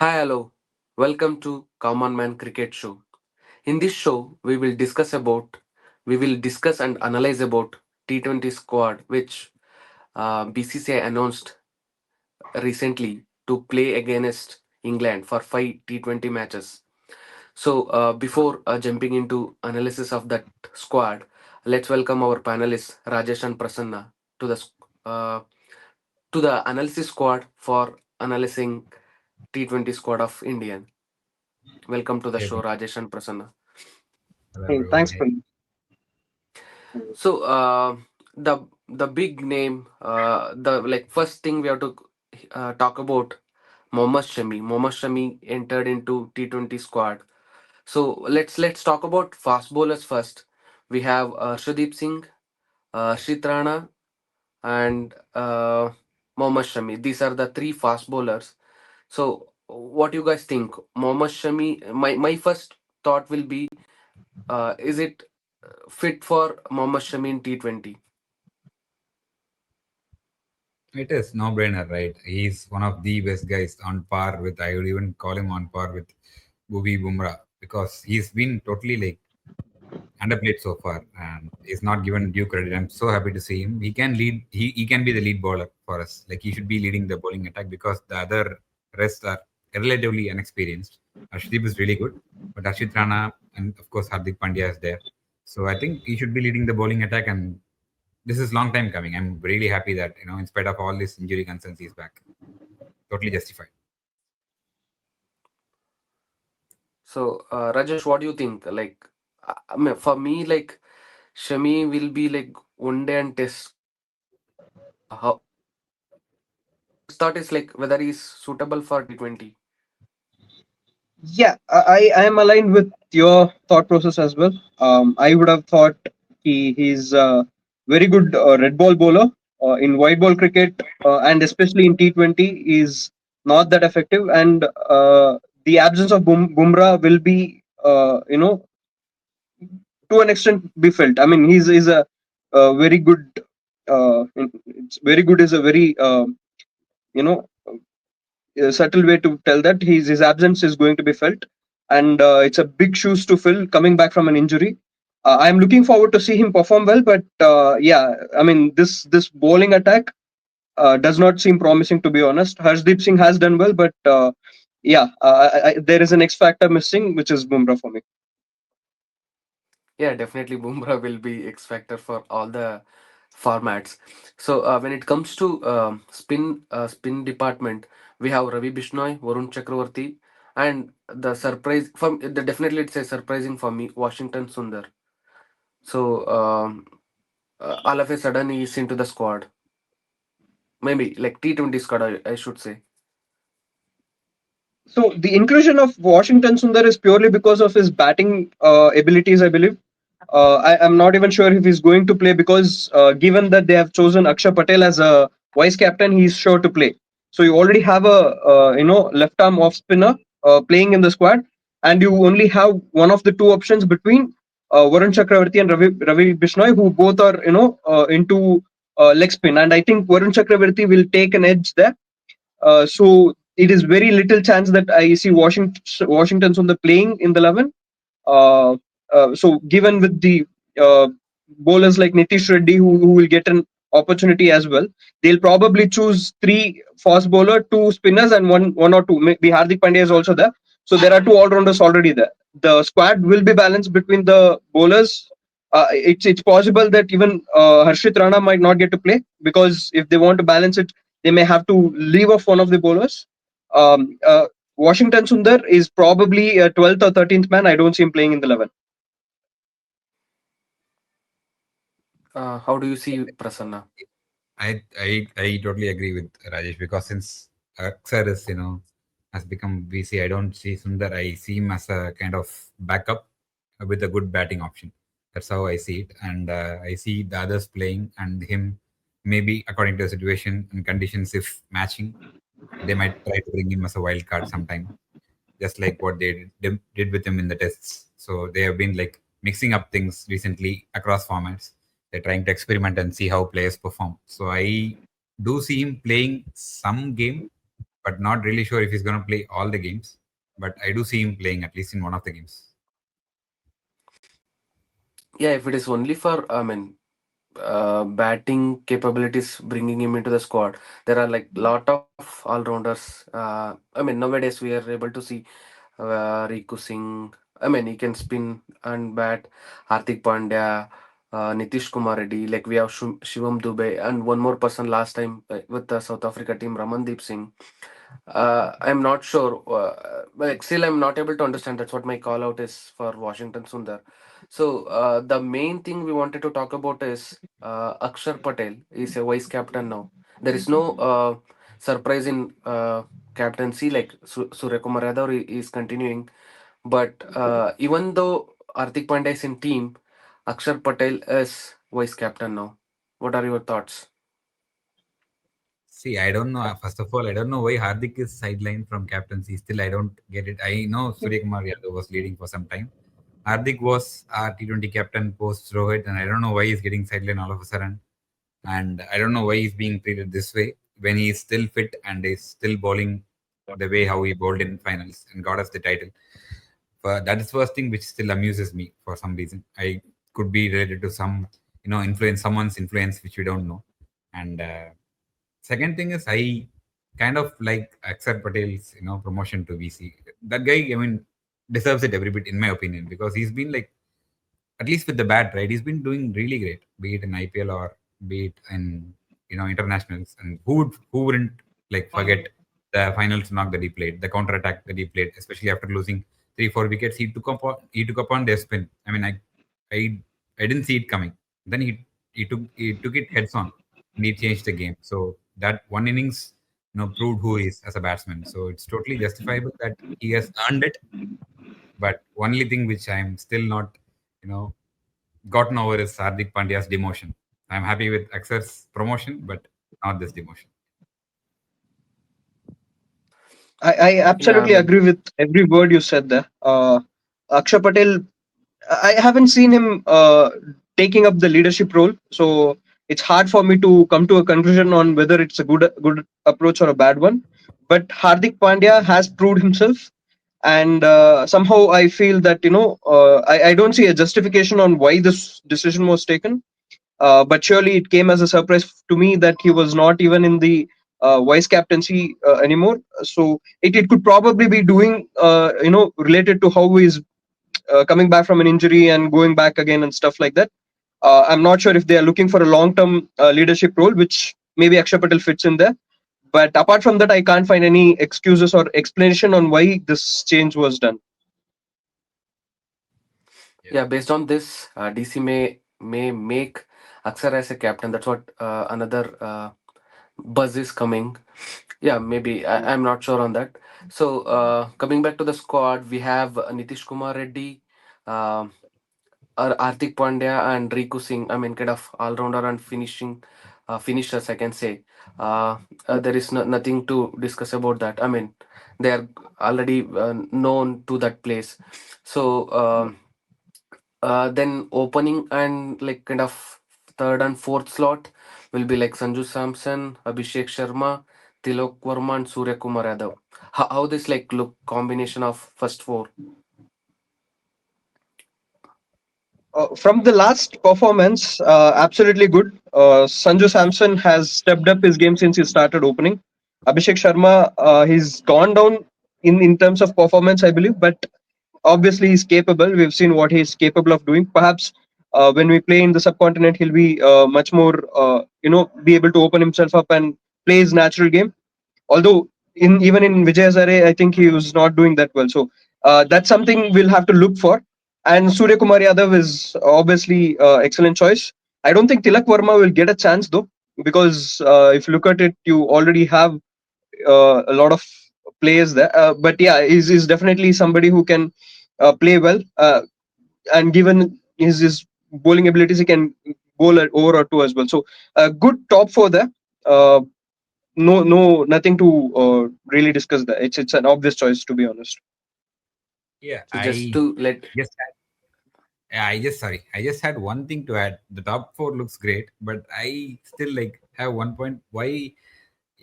Hi, hello. Welcome to Common Man Cricket Show. In this show, we will discuss and analyze about T20 Squad, which BCCI announced recently to play against England for 5 T20 matches. So, before jumping into analysis of that squad, let's welcome our panelists Rajesh and Prasanna to uh, the analysis squad for analyzing T20 squad of Indian. Welcome to the Hey, show, Rajesh and Prasanna. hello, Hey, bro. thanks, Hey. Prince. So, the big name, the like first thing we have to talk about Mohammad Shami. Mohammad Shami entered into T20 squad. So let's talk about fast bowlers first. We have Shradeep Singh, Shrit Rana, and Mohammad Shami. These are the three fast bowlers. So, what you guys think? Mohammad Shami. My first thought will be, is it fit for Mohammad Shami in T20? It is no brainer, right? He's one of the best guys on par with, I would even call him on par with Bhuvi Bumrah because he's been totally like underplayed so far and is not given due credit. I'm so happy to see him. He can lead, he can be the lead bowler for us. Like he should be leading the bowling attack because the other rest are relatively inexperienced. Arshdeep is really good, but Ashit Rana and of course Hardik Pandya is there. So I think he should be leading the bowling attack and this is long time coming. I'm really happy that in spite of all these injury concerns, he's back. Totally justified. So, Rajesh, what do you think? Like, I mean, for me, like Shami will be like one day and test. How first thought is like whether he's suitable for T20. Yeah, I am aligned with your thought process as well. I would have thought he's a very good red ball bowler in white ball cricket, and especially in T20 is not that effective. And the absence of Bumrah will be, to an extent, be felt. I mean, he's a very good. It's very good is a very you know subtle way to tell that his absence is going to be felt, and it's a big shoes to fill coming back from an injury. I'm looking forward to see him perform well, but yeah, I mean this bowling attack does not seem promising, to be honest. Harshdeep Singh has done well, but yeah, there is an X factor missing, which is Bumrah for me. Yeah, definitely Bumrah will be X factor for all the formats. So, when it comes to spin department, we have Ravi Bishnoi, Varun Chakravarti, and the surprise from the definitely it's a surprising for me, Washington Sundar. So, all of a sudden he's into the squad. Maybe like T20 squad, I should say. So the inclusion of Washington Sundar is purely because of his batting abilities, I believe. I'm not even sure if he's going to play because given that they have chosen Akshay Patel as a vice captain, he's sure to play. So you already have a left arm off spinner playing in the squad, and you only have one of the two options between Varun Chakravarti and Ravi Bishnoi, who both are into leg spin, and I think Varun Chakravarti will take an edge there. So it is very little chance that I see Washington's on the playing in the 11. Uh, so given with the uh, bowlers like Nitish Reddy who will get an opportunity as well, they'll probably choose three fast bowler, two spinners, and one or two. Maybe Hardik Pandya is also there. So there are two all rounders already there. The squad will be balanced between the bowlers. It's possible that even Harshit Rana might not get to play because if they want to balance it, they may have to leave off one of the bowlers. Um, uh, Washington Sundar is probably a 12th or 13th man. I don't see him playing in the 11. How do you see Prasanna? I totally agree with Rajesh because since Axar is has become VC, I don't see Sundar. I see him as a kind of backup with a good batting option. That's how I see it, and I see the others playing and him maybe according to the situation and conditions. If matching, they might try to bring him as a wild card sometime, just like what they did with him in the tests. So they have been like mixing up things recently across formats. They're trying to experiment and see how players perform. So I do see him playing some game, but not really sure if he's going to play all the games. But I do see him playing at least in one of the games. Yeah, if it is only for, I mean, batting capabilities bringing him into the squad, there are like lot of all-rounders. I mean, nowadays we are able to see Riku Singh. I mean, he can spin and bat. Hardik Pandya, Nitish Kumar Reddy. Like we have Shivam Dubey and one more person last time with the South Africa team, Ramandeep Singh. I'm not sure. Like still, I'm not able to understand. That's what my call out is for Washington Sundar. So the main thing we wanted to talk about is Akshar Patel is a vice captain now. There is no surprise in captaincy. Like Surya Kumar Yadav is continuing, but even though Hardik Pandya is in team, Akshar Patel is vice captain now. What are your thoughts? See, I don't know. First of all, I don't know why Hardik is sidelined from captaincy. Still, I don't get it. I know Surya Kumar Yadav was leading for some time. Hardik was our T20 captain post Rohit, and I don't know why he's getting sidelined all of a sudden. And I don't know why he's being treated this way when he's still fit and is still bowling the way how he bowled in finals and got us the title. But that is first thing which still amuses me for some reason. I could be related to some, influence, someone's influence which we don't know. And second thing is I kind of like Axar Patel's, promotion to VC. That guy, I mean, deserves it every bit in my opinion because he's been like at least with the bat, right? He's been doing really great, be it in IPL or be it in internationals. And who wouldn't like forget the finals knock that he played, the counter attack that he played, especially after losing 3-4 wickets. He took upon their spin. I mean, I I didn't see it coming. Then he took it heads on and he changed the game. So that one innings, proved who he is as a batsman. So it's totally justifiable that he has earned it. But only thing which I'm still not, you know, gotten over is Hardik Pandya's demotion. I'm happy with Axar's promotion, but not this demotion. I Yeah, I absolutely mean, agree with every word you said there. Akshay Patel, I haven't seen him taking up the leadership role, so it's hard for me to come to a conclusion on whether it's a good approach or a bad one. But Hardik Pandya has proved himself, and somehow I feel that I don't see a justification on why this decision was taken. But surely it came as a surprise to me that he was not even in the vice captaincy anymore. So it could probably be doing related to how he's coming back from an injury and going back again and stuff like that. I'm not sure if they are looking for a long-term leadership role, which maybe Akshay Patel fits in there. But apart from that, I can't find any excuses or explanation on why this change was done. Yeah. yeah, based on this, DC may make Axar as a captain. That's what another buzz is coming. Yeah, maybe I'm not sure on that. So coming back to the squad, we have Nitish Kumar Reddy, um Artik Pandya, and Riku Singh. I mean, kind of all rounder and finishers, I can say. There is nothing to discuss about that. I mean, they are already known to that place. So. Then opening and like kind of third and fourth slot will be like Sanju Samson, Abhishek Sharma, Tilok Verma, and Surya Kumar Yadav. How this like look combination of first four? From the last performance, absolutely good. Sanju Samson has stepped up his game since he started opening. Abhishek Sharma, he's gone down in terms of performance, I believe, but obviously he's capable. We've seen what he's capable of doing. Perhaps when we play in the subcontinent, he'll be much more, be able to open himself up and play his natural game. Although in even in Vijay Hazare, I think he was not doing that well. So that's something we'll have to look for. And Surya Kumar Yadav is obviously excellent choice. I don't think Tilak Verma will get a chance though, because if you look at it, you already have a lot of players there. But yeah, is definitely somebody who can play well. And given his bowling abilities, he can bowl at over or two as well. So good top four there. Uh, no, nothing to really discuss there. It's an obvious choice, to be honest. Yeah, So just to let just yeah, I just had one thing to add. The top four looks great, but I still like have one point. Why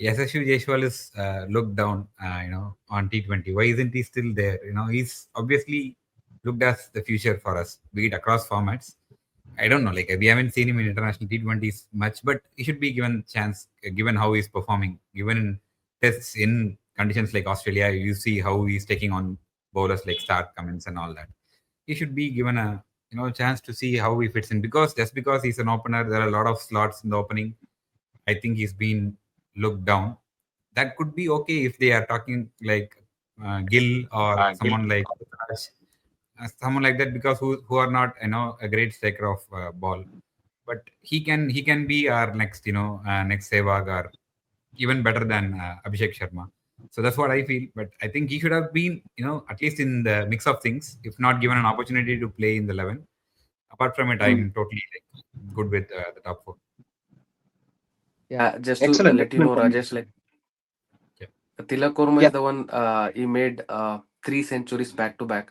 Yashasvi Jaishwal is looked down, on T20. Why isn't he still there? He's obviously looked as the future for us, be it across formats. I don't know, like we haven't seen him in international T20s much, but he should be given chance, given how he's performing, given in tests in conditions like Australia. You see how he's taking on bowlers like Stark, Cummins, and all that. He should be given a chance to see how he fits in, because just because he's an opener, there are a lot of slots in the opening. I think he's been looked down. That could be okay if they are talking like Gill or someone like Raj, someone like that, because who are not a great striker of ball, but he can be our next next Sehwag, or even better than Abhishek Sharma. So that's what I feel. But I think he should have been at least in the mix of things, if not given an opportunity to play in the 11. Apart from it, Mm. I'm totally like good with the top four. Yeah, just to Excellent, let you excellent know, point. Rajesh, like Yeah. Tilak Kurma Yeah. is the one he made 3 centuries back to back,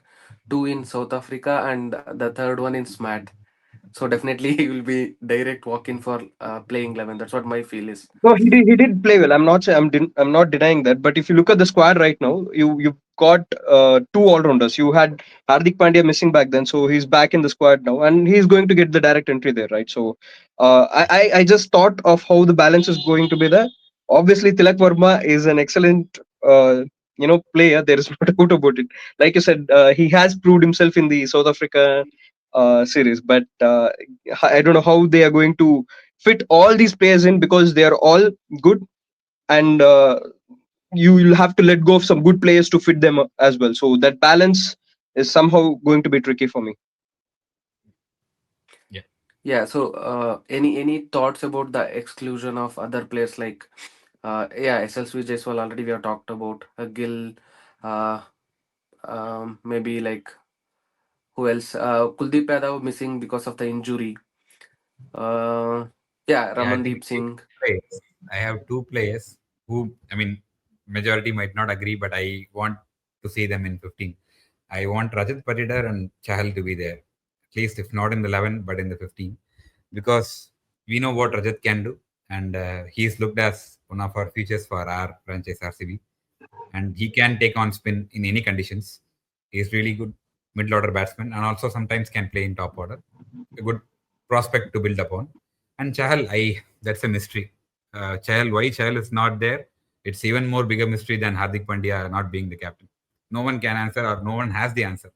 two in South Africa and the third one in SMAT. So definitely he will be direct walk-in for playing 11. That's what my feel is. No, he did play well. I'm not denying that. But if you look at the squad right now, you've got two all rounders. You had Hardik Pandya missing back then, so he's back in the squad now, and he's going to get the direct entry there, right? So I just thought of how the balance is going to be there. Obviously, Tilak Verma is an excellent player. There is no doubt about it. Like you said, he has proved himself in the South Africa series, but I don't know how they are going to fit all these players in, because they are all good, and you will have to let go of some good players to fit them as well. So that balance is somehow going to be tricky for me. Yeah. Yeah. So any thoughts about the exclusion of other players like yeah, SLC Jaiswal already we have talked about Gill, uh, maybe like who else? Kuldeep Yadav missing because of the injury. Uh, yeah, Yeah, I think Ramandeep Singh. players. I have two players who, I mean, majority might not agree, but I want to see them in 15. I want Rajat Patidar and Chahal to be there, at least if not in the 11, but in the 15, because we know what Rajat can do, and he's looked as one of our futures for our franchise RCB, and he can take on spin in any conditions. He's really good middle order batsman, and also sometimes can play in top order. A good prospect to build upon. And Chahal, that's a mystery. Why Chahal is not there? It's even more bigger mystery than Hardik Pandya not being the captain. No one can answer, or no one has the answer.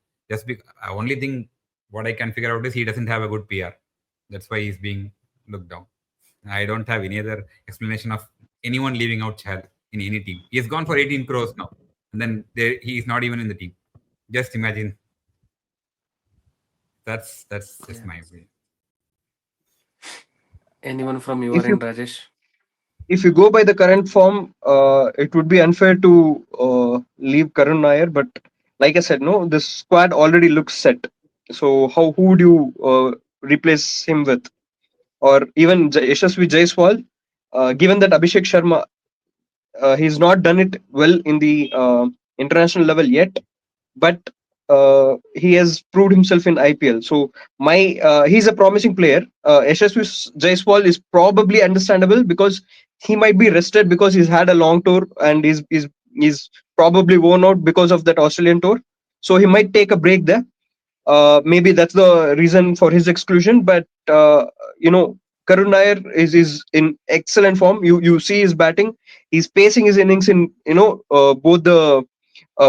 Only thing what I can figure out is he doesn't have a good PR. That's why he's being looked down. I don't have any other explanation of anyone leaving out Chahal in any team. He has gone for 18 crores now, and then he is not even in the team. Just imagine. That's just Yeah. my opinion. Anyone from If your you end, Rajesh? if you go by the current form, it would be unfair to leave Karun Nair. But like I said, no, the squad already looks set. So how who would you replace him with, or even Yashasvi Jaiswal? Given that Abhishek Sharma, he's not done it well in the international level yet, but he has proved himself in IPL. So he's a promising player. Yashasvi Jaiswal is probably understandable because he might be rested because he's had a long tour, and he's probably worn out because of that Australian tour. So he might take a break there. Maybe that's the reason for his exclusion. But you know, Karun Nair is in excellent form. You see his batting. He's pacing his innings in both the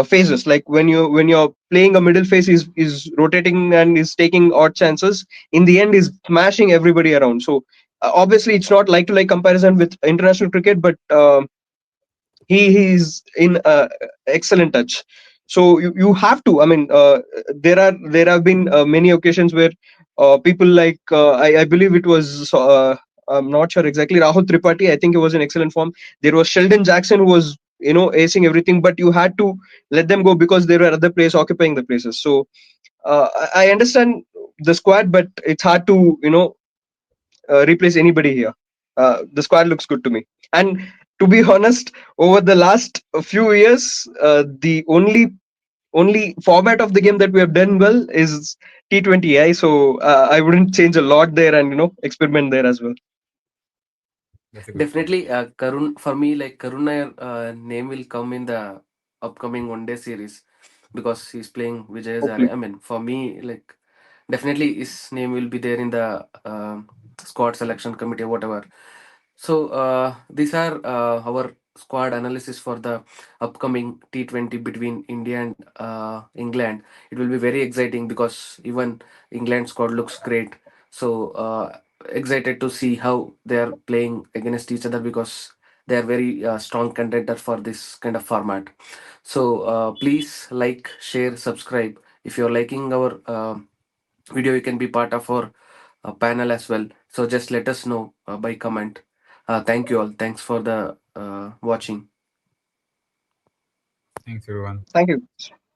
phases. Like when you're playing a middle phase, is rotating and is taking odd chances. In the end, is smashing everybody around. So obviously, it's not like to like comparison with international cricket, but he's in excellent touch. So you have to, I mean, there have been many occasions where people like I believe it was I'm not sure exactly, Rahul Tripathi, I think he was in excellent form. There was Sheldon Jackson who was acing everything, but you had to let them go because there were other players occupying the places. So I understand the squad, but it's hard to replace anybody here. The squad looks good to me. And to be honest, over the last few years, the only format of the game that we have done well is T20I. So I wouldn't change a lot there, and experiment there as well. That's a good point. Definitely, Karun for me, like Karun Nair, name will come in the upcoming one day series because he's playing Vijay Hazare. Hopefully. I mean, for me, like definitely his name will be there in the squad selection committee, whatever. So these are our squad analysis for the upcoming T20 between India and England. It will be very exciting because even England squad looks great. So excited to see how they are playing against each other because they are very strong contender for this kind of format. So please like, share, subscribe. If you're liking our video, you can be part of our panel as well. So just let us know by comment. Thank you all. Thanks for the watching. Thanks, everyone. Thank you.